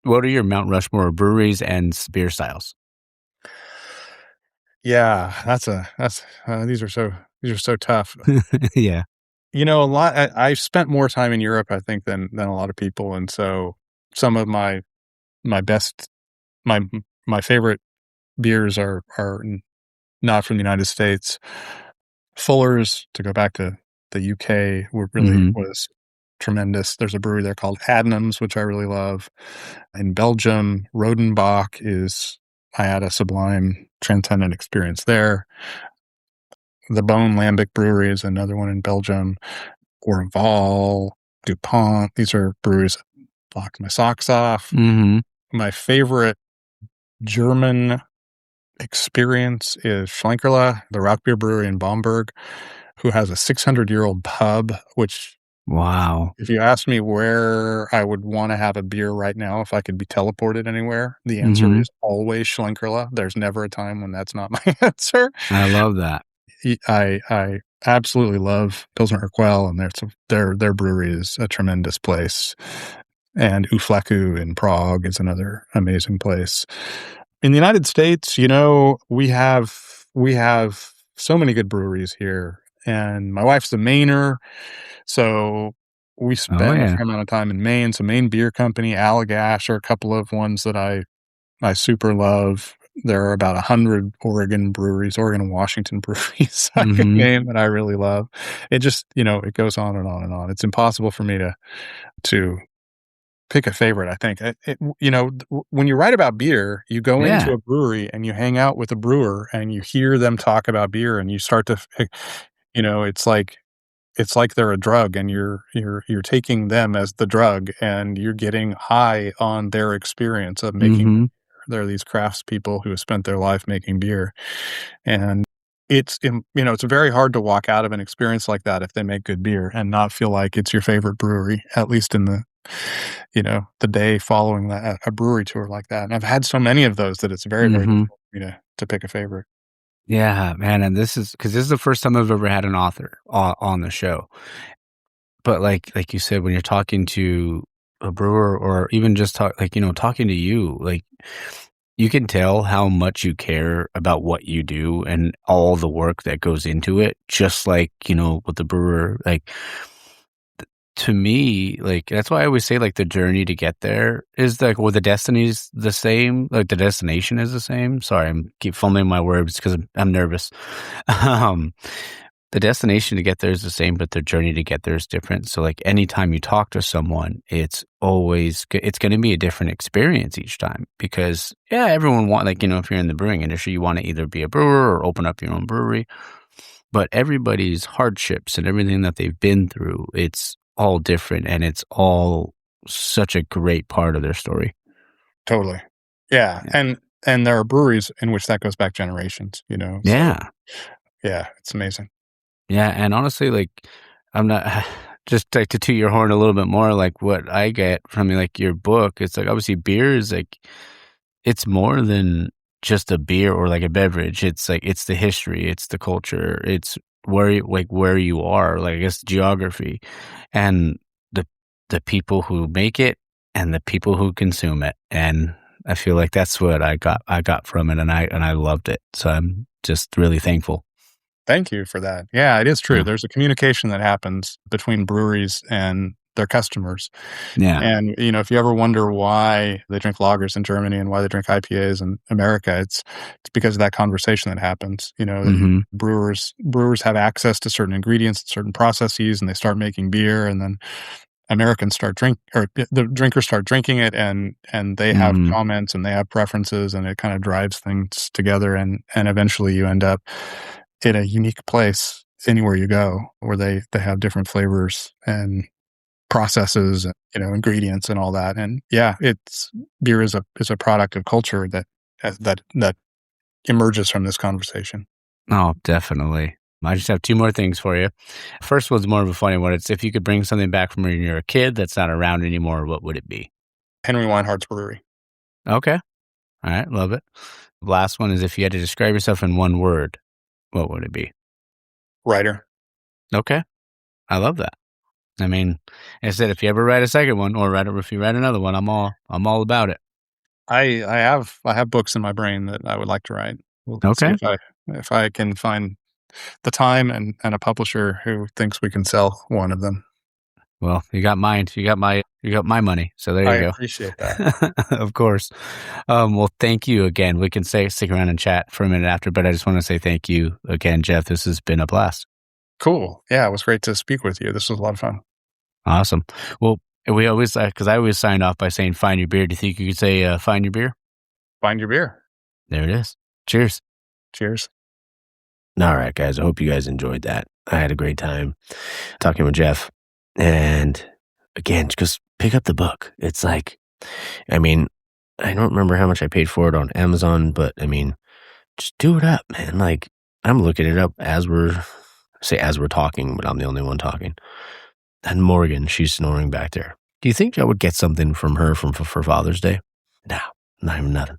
what are your Mount Rushmore of breweries and beer styles? Yeah, these are so tough. Yeah. A lot I've spent more time in Europe, I think, than a lot of people, and so some of my best my my favorite beers are not from the United States. Fuller's, to go back to the UK, were really Mhm. was tremendous. There's a brewery there called Adnams, which I really love. In Belgium, Rodenbach is I had a sublime, transcendent experience there. The Bone Lambic Brewery is another one in Belgium. Orval, DuPont, these are breweries that blocked my socks off. Mhm. My favorite German experience is Schlenkerla, the rock beer brewery in Bamberg, who has a 600-year-old pub, which, Wow. if you ask me where I would wanna have a beer right now if I could be teleported anywhere, the answer Mhm. is always Schlenkerla. There's never a time when that's not my answer. I love that. I absolutely love Pilsner Urquell, and their brewery is a tremendous place, and Ufleku in Prague is another amazing place. In the United States, we have so many good breweries here, and my wife's a Mainer, so we Oh, spend a yeah. fair amount of time in Maine. So Maine Beer Company, Allagash are a couple of ones that I super love. There are about 100 Oregon and Washington breweries I could Mhm. name that I really love. It just, it goes on and on and on. It's impossible for me to pick a favorite, I think. When you write about beer, you go into Yeah. a brewery and you hang out with a brewer and you hear them talk about beer and you start to, it's like they're a drug and you're taking them as the drug and you're getting high on their experience of making. Mhm. There are these craftspeople who have spent their life making beer, and it's very hard to walk out of an experience like that if they make good beer and not feel like it's your favorite brewery, at least in the day following that a brewery tour like that. And I've had so many of those that it's very, very Mhm. difficult for me to pick a favorite. Yeah, man, and this is the first time I've ever had an author on the show. But like you said, when you're talking to a brewer or even just talking to you, like, you can tell how much you care about what you do and all the work that goes into it, just like, with the brewer, like, to me, like, that's why I always say, like, the journey to get there is, like, well, the destiny's the same, like, the destination is the same. Sorry, keep fumbling my words because I'm nervous. Um, the destination to get there is the same, but the journey to get there is different. So, like, anytime you talk to someone, it's gonna be a different experience each time because, yeah, everyone like, if you're in the brewing industry, you wanna either be a brewer or open up your own brewery, but everybody's hardships and everything that they've been through, it's all different, and it's all such a great part of their story. Totally. Yeah, Yeah. and there are breweries in which that goes back generations, so Yeah. yeah, it's amazing. Yeah, and honestly, like, I'm not just, like, to toot your horn a little bit more, like, what I get from, like, your book, it's like, obviously, beer is, like, it's more than just a beer or, like, a beverage. It's, like, it's the history, it's the culture, it's where you are, like, I guess, geography, and the the people who make it and the people who consume it, and I feel like that's what I got from it, and I loved it, so I'm just really thankful. Thank you for that. Yeah, it is true. Yeah. There's a communication that happens between breweries and their customers. Yeah. And, if you ever wonder why they drink lagers in Germany and why they drink IPAs in America, it's because of that conversation that happens. That Mhm. brewers have access to certain ingredients, certain processes, and they start making beer, and then Americans start the drinkers start drinking it, and they have Mhm. comments and they have preferences, and it kind of drives things together, and eventually you end up in a unique place anywhere you go where they have different flavors and processes, and, ingredients and all that. And yeah, beer is a product of culture that emerges from this conversation. Oh, definitely. I just have two more things for you. First one's more of a funny one. It's if you could bring something back from when you were a kid that's not around anymore, what would it be? Henry Weinhardt's brewery. Okay. All right. Love it. Last one is if you had to describe yourself in one word, what would it be? Writer. Okay. I love that. I mean, like I said, if you ever write a second one or if you write another one, I'm all about it. I have books in my brain that I would like to write. We'll see Okay. if I can find the time and a publisher who thinks we can sell one of them. Well, you got mine. You got my money. So there I you go. appreciate that. Of course. Well, thank you again. We can stick around and chat for a minute after, but I just want to say thank you again, Jeff. This has been a blast. Cool. Yeah, it was great to speak with you. This was a lot of fun. Awesome. Well, we always, because I always sign off by saying find your beer. Do you think you could say find your beer? Find your beer. There it is. Cheers. Cheers. All right, guys. I hope you guys enjoyed that. I had a great time talking with Jeff. And again, just pick up the book. It's like, I mean, I don't remember how much I paid for it on Amazon, but I mean, just do it up, man. Like, I'm looking it up as we're talking, but I'm the only one talking. And Morgan, she's snoring back there. Do you think I would get something from her for Father's Day? No, not even nothing.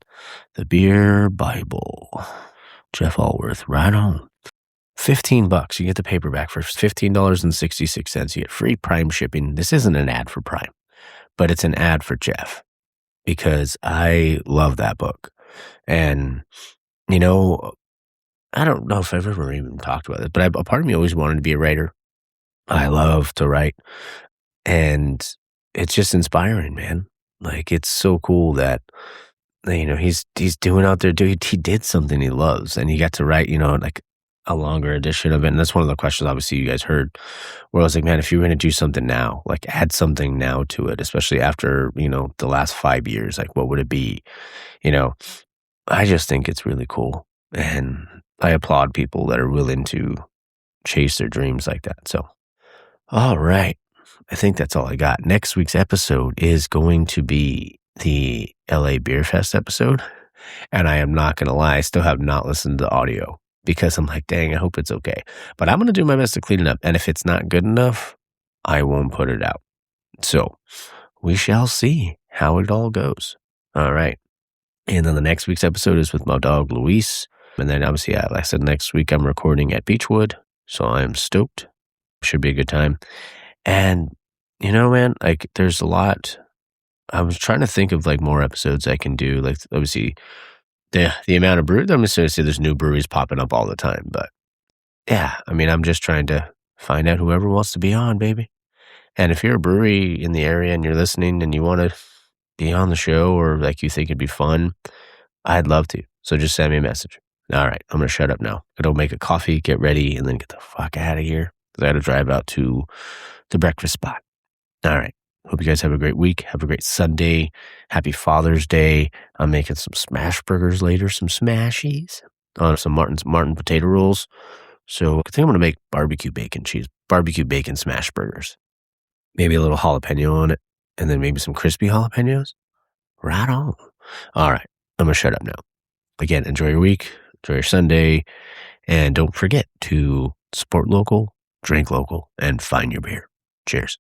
The Beer Bible. Jeff Alworth, right on. $15. You get the paperback for $15.66. You get free Prime shipping. This isn't an ad for Prime, but it's an ad for Jeff because I love that book. And, I don't know if I've ever even talked about it, but a part of me always wanted to be a writer. I love to write. And it's just inspiring, man. Like, it's so cool that, he's doing out there, he did something he loves, and he got to write, like a longer edition of it. And that's one of the questions obviously you guys heard, where I was like, man, if you were going to do something now, like add something now to it, especially after, the last 5 years, like what would it be? I just think it's really cool. And I applaud people that are willing to chase their dreams like that. So, all right. I think that's all I got. Next week's episode is going to be the LA Beer Fest episode. And I am not going to lie, I still have not listened to the audio because I'm like, dang, I hope it's okay. But I'm going to do my best to clean it up. And if it's not good enough, I won't put it out. So we shall see how it all goes. All right. And then the next week's episode is with my dog, Luis. And then obviously, like I said, next week I'm recording at Beechwood. So I'm stoked. Should be a good time. And, man, like there's a lot. I was trying to think of like more episodes I can do. Like obviously the amount of brews, I'm just going to say there's new breweries popping up all the time. But yeah, I mean, I'm just trying to find out whoever wants to be on, baby. And if you're a brewery in the area and you're listening and you want to be on the show or like you think it'd be fun, I'd love to. So just send me a message. All right, I'm going to shut up now. Go make a coffee, get ready, and then get the fuck out of here. Because I got to drive out to the breakfast spot. All right. Hope you guys have a great week. Have a great Sunday. Happy Father's Day. I'm making some smash burgers later, some smashies on some Martin potato rolls. So I think I'm going to make barbecue bacon smash burgers. Maybe a little jalapeno on it, and then maybe some crispy jalapenos. Right on. All right. I'm going to shut up now. Again, enjoy your week. Enjoy your Sunday. And don't forget to support local, drink local, and find your beer. Cheers.